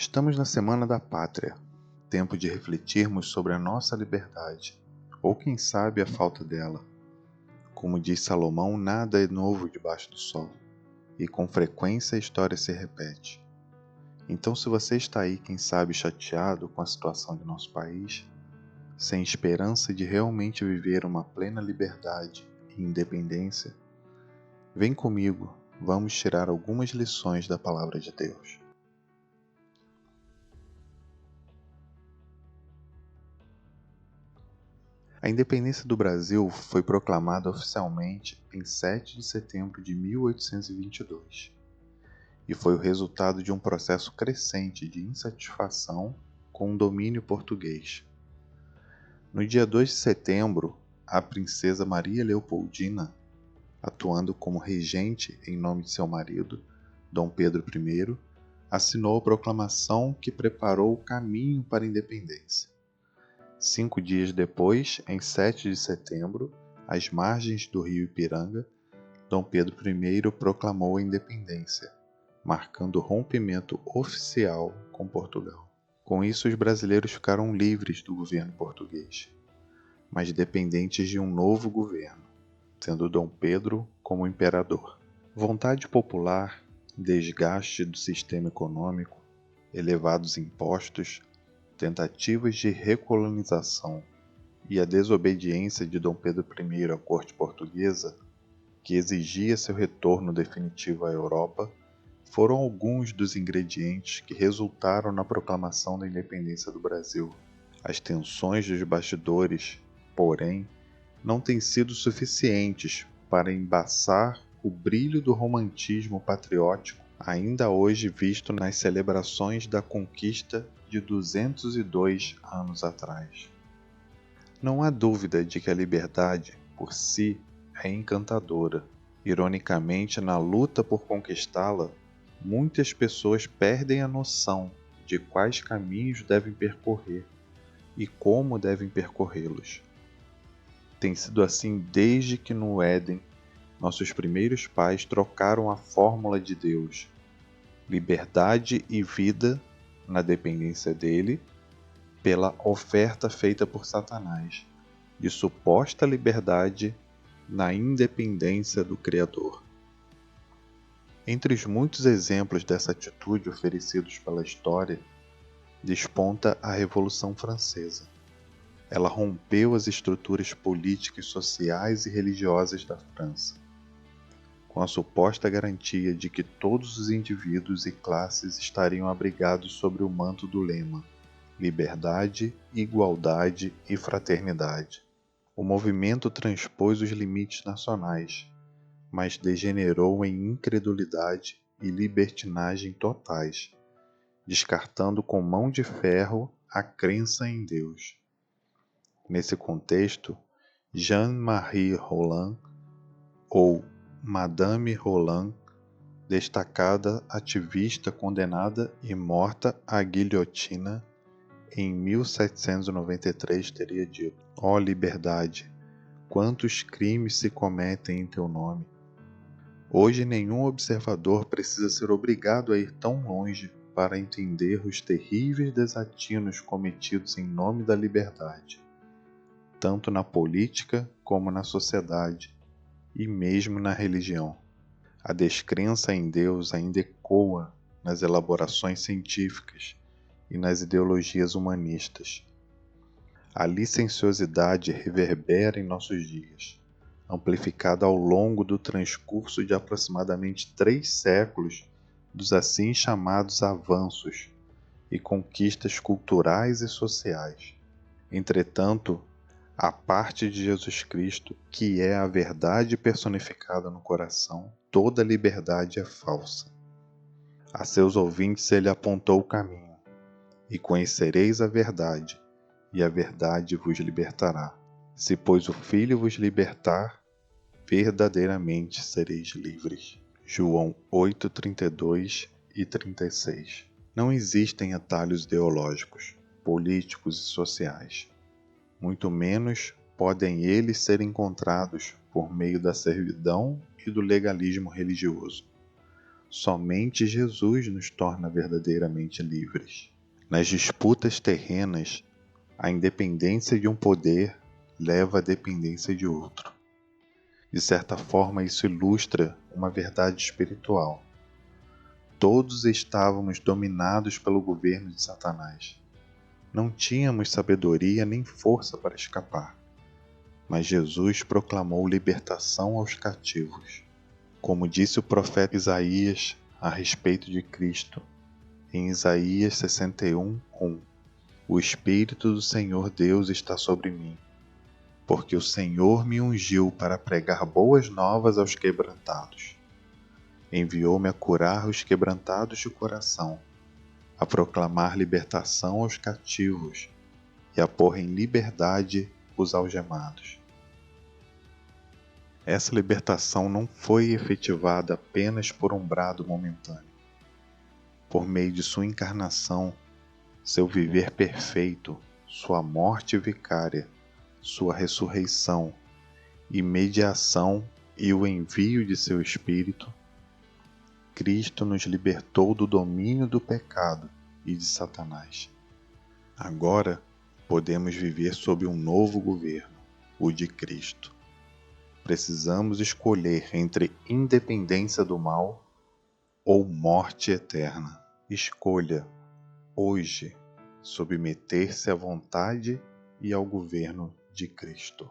Estamos na Semana da Pátria, tempo de refletirmos sobre a nossa liberdade, ou quem sabe a falta dela. Como diz Salomão, nada é novo debaixo do sol, e com frequência a história se repete. Então, se você está aí, quem sabe, chateado com a situação de nosso país, sem esperança de realmente viver uma plena liberdade e independência, vem comigo, vamos tirar algumas lições da Palavra de Deus. A independência do Brasil foi proclamada oficialmente em 7 de setembro de 1822 e foi o resultado de um processo crescente de insatisfação com o domínio português. No dia 2 de setembro, a princesa Maria Leopoldina, atuando como regente em nome de seu marido, Dom Pedro I, assinou a proclamação que preparou o caminho para a independência. 5 dias depois, em 7 de setembro, às margens do rio Ipiranga, Dom Pedro I proclamou a independência, marcando o rompimento oficial com Portugal. Com isso, os brasileiros ficaram livres do governo português, mas dependentes de um novo governo, tendo Dom Pedro como imperador. Vontade popular, desgaste do sistema econômico, elevados impostos, tentativas de recolonização e a desobediência de Dom Pedro I à corte portuguesa, que exigia seu retorno definitivo à Europa, foram alguns dos ingredientes que resultaram na proclamação da independência do Brasil. As tensões dos bastidores, porém, não têm sido suficientes para embaçar o brilho do romantismo patriótico ainda hoje visto nas celebrações da conquista de 202 anos atrás. Não há dúvida de que a liberdade, por si, é encantadora. Ironicamente, na luta por conquistá-la, muitas pessoas perdem a noção de quais caminhos devem percorrer e como devem percorrê-los. Tem sido assim desde que no Éden nossos primeiros pais trocaram a fórmula de Deus, liberdade e vida na dependência dele, pela oferta feita por Satanás, de suposta liberdade na independência do Criador. Entre os muitos exemplos dessa atitude oferecidos pela história, desponta a Revolução Francesa. Ela rompeu as estruturas políticas, sociais e religiosas da França, com a suposta garantia de que todos os indivíduos e classes estariam abrigados sob o manto do lema liberdade, igualdade e fraternidade. O movimento transpôs os limites nacionais, mas degenerou em incredulidade e libertinagem totais, descartando com mão de ferro a crença em Deus. Nesse contexto, Jeanne-Marie Roland, ou Madame Roland, destacada ativista condenada e morta à guilhotina em 1793, teria dito: Ó liberdade, quantos crimes se cometem em teu nome! Hoje nenhum observador precisa ser obrigado a ir tão longe para entender os terríveis desatinos cometidos em nome da liberdade, tanto na política como na sociedade e mesmo na religião. A descrença em Deus ainda ecoa nas elaborações científicas e nas ideologias humanistas. A licenciosidade reverbera em nossos dias, amplificada ao longo do transcurso de aproximadamente 3 séculos dos assim chamados avanços e conquistas culturais e sociais. Entretanto, a parte de Jesus Cristo, que é a verdade personificada no coração, toda liberdade é falsa. A seus ouvintes ele apontou o caminho: e conhecereis a verdade, e a verdade vos libertará. Se, pois, o Filho vos libertar, verdadeiramente sereis livres. João 8:32 e 36. Não existem atalhos ideológicos, políticos e sociais. Muito menos podem eles ser encontrados por meio da servidão e do legalismo religioso. Somente Jesus nos torna verdadeiramente livres. Nas disputas terrenas, a independência de um poder leva à dependência de outro. De certa forma, isso ilustra uma verdade espiritual. Todos estávamos dominados pelo governo de Satanás. Não tínhamos sabedoria nem força para escapar. Mas Jesus proclamou libertação aos cativos. Como disse o profeta Isaías a respeito de Cristo, em Isaías 61:1, o Espírito do Senhor Deus está sobre mim, porque o Senhor me ungiu para pregar boas novas aos quebrantados. Enviou-me a curar os quebrantados de coração, a proclamar libertação aos cativos e a pôr em liberdade os algemados. Essa libertação não foi efetivada apenas por um brado momentâneo. Por meio de sua encarnação, seu viver perfeito, sua morte vicária, sua ressurreição e mediação e o envio de seu Espírito, Cristo nos libertou do domínio do pecado e de Satanás. Agora podemos viver sob um novo governo, o de Cristo. Precisamos escolher entre independência do mal ou morte eterna. Escolha, hoje, submeter-se à vontade e ao governo de Cristo.